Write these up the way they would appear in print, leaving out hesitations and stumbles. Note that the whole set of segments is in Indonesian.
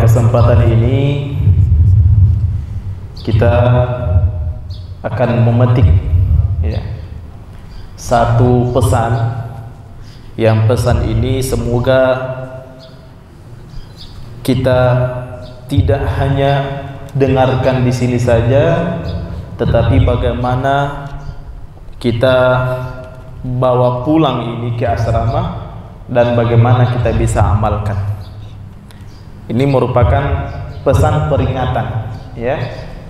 kesempatan ini kita akan memetik satu pesan, yang pesan ini semoga kita tidak hanya dengarkan di sini saja, tetapi bagaimana kita bawa pulang ini ke asrama dan bagaimana kita bisa amalkan. Ini merupakan pesan peringatan,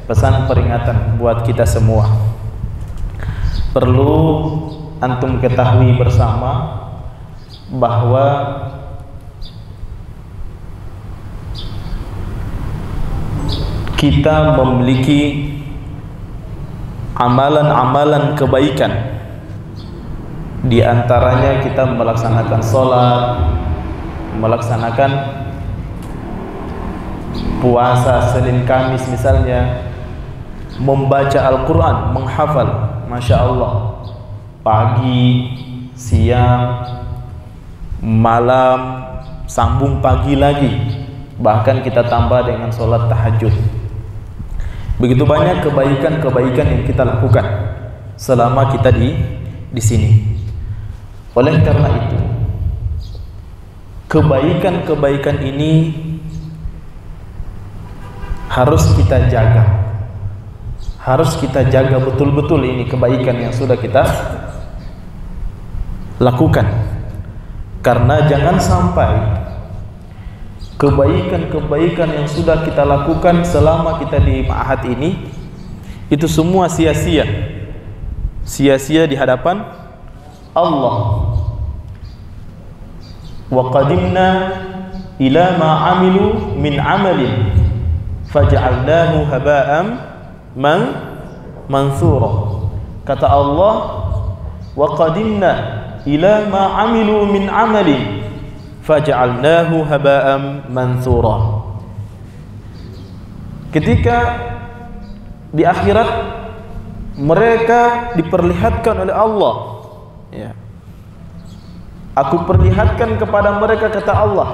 pesan peringatan buat kita semua. Perlu antum ketahui bersama bahwa kita memiliki amalan-amalan kebaikan. Di antaranya kita melaksanakan sholat, melaksanakan puasa Senin Kamis misalnya, membaca Al-Quran, menghafal, Masya Allah, pagi, siang, malam, sambung pagi lagi, bahkan kita tambah dengan sholat tahajud. Begitu banyak kebaikan-kebaikan yang kita lakukan selama kita di sini. Oleh karena itu, kebaikan-kebaikan ini harus kita jaga. Harus kita jaga betul-betul ini kebaikan yang sudah kita lakukan. Karena jangan sampai kebaikan-kebaikan yang sudah kita lakukan selama kita di ma'had ini itu semua sia-sia. Sia-sia di hadapan Allah. Wa qadimna ila ma 'amilu min 'amalin faj'alnahu haba'an mansura. Kata Allah, wa qadimna ila ma 'amilu min 'amalin faj'alnahu haba'an mansura. Ketika di akhirat mereka diperlihatkan oleh Allah, aku perlihatkan kepada mereka, kata Allah,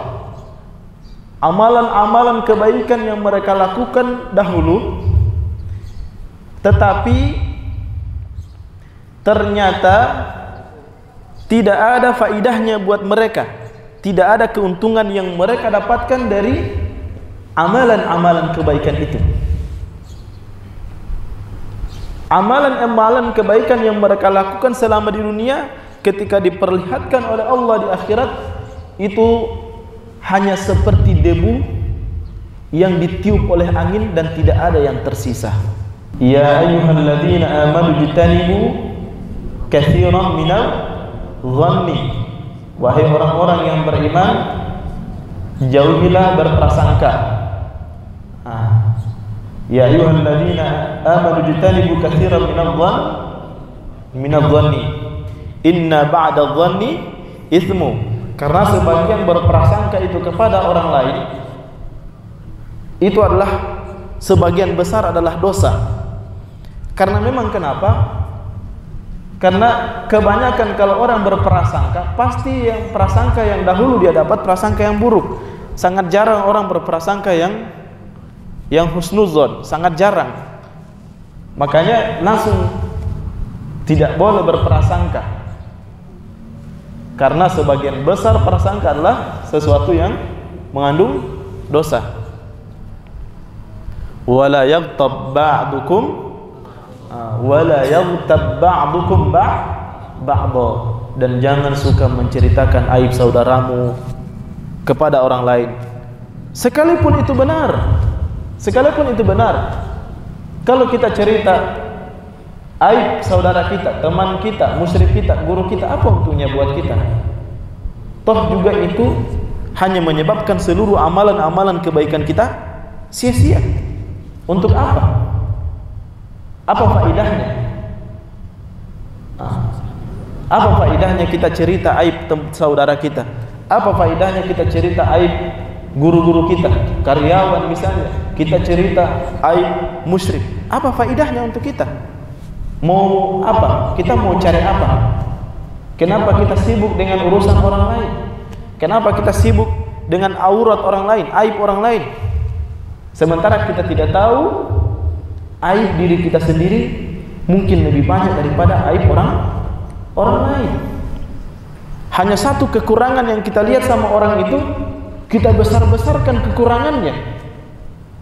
amalan-amalan kebaikan yang mereka lakukan dahulu, tetapi ternyata tidak ada faidahnya buat mereka, tidak ada keuntungan yang mereka dapatkan dari amalan-amalan kebaikan itu. Amalan-amalan kebaikan yang mereka lakukan selama di dunia, ketika diperlihatkan oleh Allah di akhirat, itu hanya seperti debu yang ditiup oleh angin dan tidak ada yang tersisa. Ya ayyuhalladzina amanu jtanibu katsiran minal dhanni. Wahai orang-orang yang beriman, jauhilah berprasangka. Ya ayyuhalladzina amanu jtanibu katsiran minadh dhanni inna ba'da dhanni itsmu. Karena sebagian berprasangka itu kepada orang lain itu adalah sebagian besar adalah dosa. Karena memang kenapa? Karena kebanyakan kalau orang berprasangka, pasti yang prasangka yang dahulu dia dapat prasangka yang buruk. Sangat jarang orang berprasangka yang husnuzon, sangat jarang. Makanya langsung tidak boleh berprasangka. Karena sebagian besar prasangka adalah sesuatu yang mengandung dosa. Wala yaghtab ba'dukum ba'da, dan jangan suka menceritakan aib saudaramu kepada orang lain. Sekalipun itu benar. Kalau kita cerita aib saudara kita, teman kita, musyrik kita, guru kita, apa untungnya buat kita? Toh juga itu hanya menyebabkan seluruh amalan-amalan kebaikan kita sia-sia. Untuk apa? Apa faedahnya? Apa faedahnya kita cerita aib saudara kita? Apa faedahnya kita cerita aib guru-guru kita, karyawan misalnya? Kita cerita aib musyrik. Apa faedahnya untuk kita? Mau apa? Kita mau cari apa? Kenapa kita sibuk dengan urusan orang lain? Kenapa kita sibuk dengan aurat orang lain, aib orang lain? Sementara kita tidak tahu aib diri kita sendiri mungkin lebih banyak daripada aib orang lain. Hanya satu kekurangan yang kita lihat sama orang itu, kita besar-besarkan kekurangannya.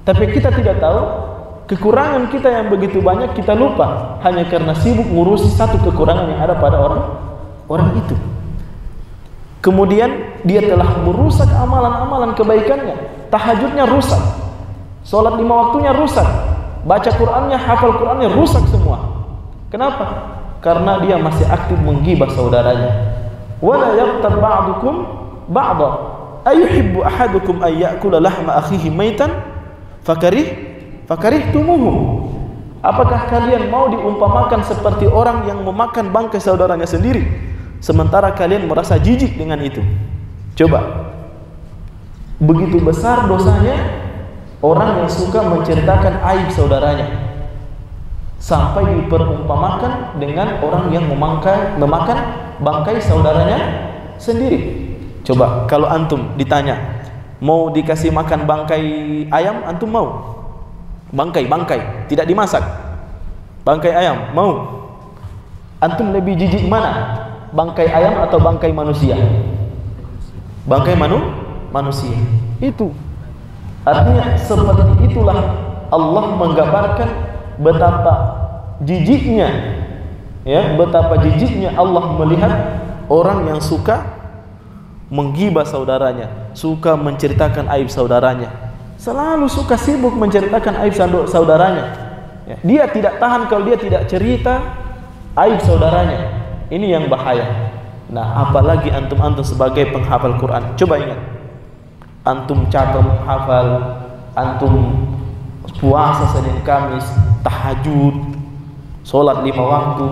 Tapi kita tidak tahu kekurangan kita yang begitu banyak kita lupa hanya karena sibuk ngurusi satu kekurangan yang ada pada orang itu. Kemudian dia telah merusak amalan-amalan kebaikannya. Tahajudnya rusak, sholat 5 waktunya rusak, baca Qur'annya, hafal Qur'annya rusak semua. Kenapa? Karena dia masih aktif menggibah saudaranya. Wala yaqtab ba'dukum ba'dha ayuhibbu ahadukum ay ya'kula lahma akhihi maitan fakarihtumuhu. Apakah kalian mau diumpamakan seperti orang yang memakan bangkai saudaranya sendiri sementara kalian merasa jijik dengan itu? Coba, begitu besar dosanya orang yang suka menceritakan aib saudaranya sampai diperumpamakan dengan orang yang memakan bangkai saudaranya sendiri. Coba kalau antum ditanya mau dikasih makan bangkai ayam, antum mau? Bangkai tidak dimasak, bangkai ayam mau? Antum lebih jijik mana, bangkai ayam atau bangkai manusia? Bangkai manusia. Itu artinya seperti itulah Allah menggambarkan betapa jijiknya, ya, betapa jijiknya Allah melihat orang yang suka menggibah saudaranya, suka menceritakan aib saudaranya, selalu suka sibuk menceritakan aib saudaranya. Ya, dia tidak tahan kalau dia tidak cerita aib saudaranya. Ini yang bahaya. Nah, apalagi antum sebagai penghafal Quran. Coba ingat, antum catat hafal, antum puasa Senin Kamis, tahajud, sholat 5 waktu,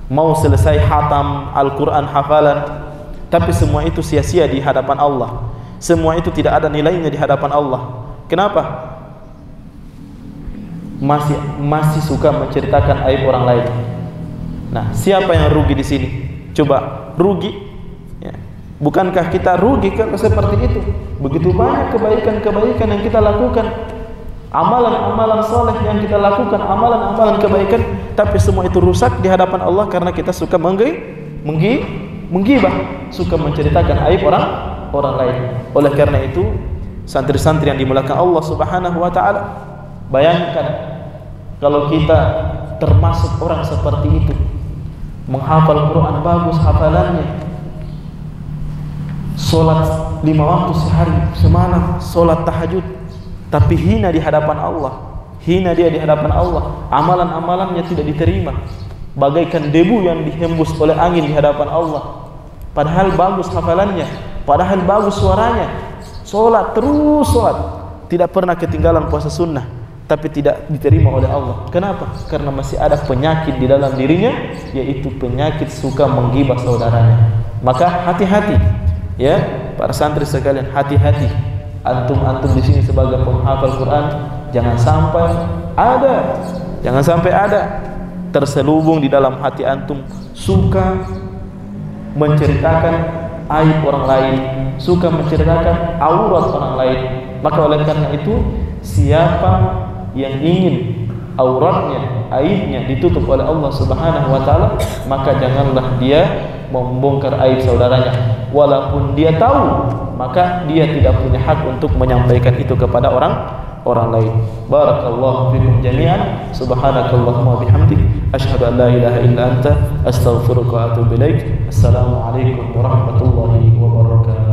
mau selesai hatam Al-Quran hafalan, tapi semua itu sia-sia di hadapan Allah. Semua itu tidak ada nilainya di hadapan Allah. Kenapa? Masih suka menceritakan aib orang lain. Nah, siapa yang rugi di sini? Coba, rugi, ya. Bukankah kita rugi kalau seperti itu? Begitu banyak kebaikan-kebaikan yang kita lakukan, amalan-amalan soleh yang kita lakukan, amalan-amalan kebaikan, tapi semua itu rusak di hadapan Allah karena kita suka menggibah, suka menceritakan aib orang lain. Oleh karena itu, santri-santri yang dimuliakan Allah Subhanahu wa taala, bayangkan kalau kita termasuk orang seperti itu, menghafal Quran bagus hafalannya, sholat 5 waktu sehari semalam, sholat tahajud, tapi hina di hadapan Allah, hina dia di hadapan Allah, amalan-amalannya tidak diterima, bagaikan debu yang dihembus oleh angin di hadapan Allah. Padahal bagus hafalannya, padahal bagus suaranya, sholat terus sholat, tidak pernah ketinggalan puasa sunnah, tapi tidak diterima oleh Allah. Kenapa? Karena masih ada penyakit di dalam dirinya, yaitu penyakit suka menggibah saudaranya. Maka hati-hati, ya para santri sekalian, hati-hati. Antum di sini sebagai penghafal Quran, jangan sampai ada terselubung di dalam hati antum suka menceritakan aib orang lain, suka menceritakan aurat orang lain. Maka oleh karena itu, siapa yang ingin auratnya, aibnya ditutup oleh Allah Subhanahu wa taala, maka janganlah dia membongkar aib saudaranya. Walaupun dia tahu, maka dia tidak punya hak untuk menyampaikan itu kepada orang lain. Barakallahu fikum jami'an. Subhanakallahumma bihamdik, asyhadu an la ilaha illa anta, astaghfiruka wa atubu ilaik. Assalamualaikum warahmatullahi wabarakatuh.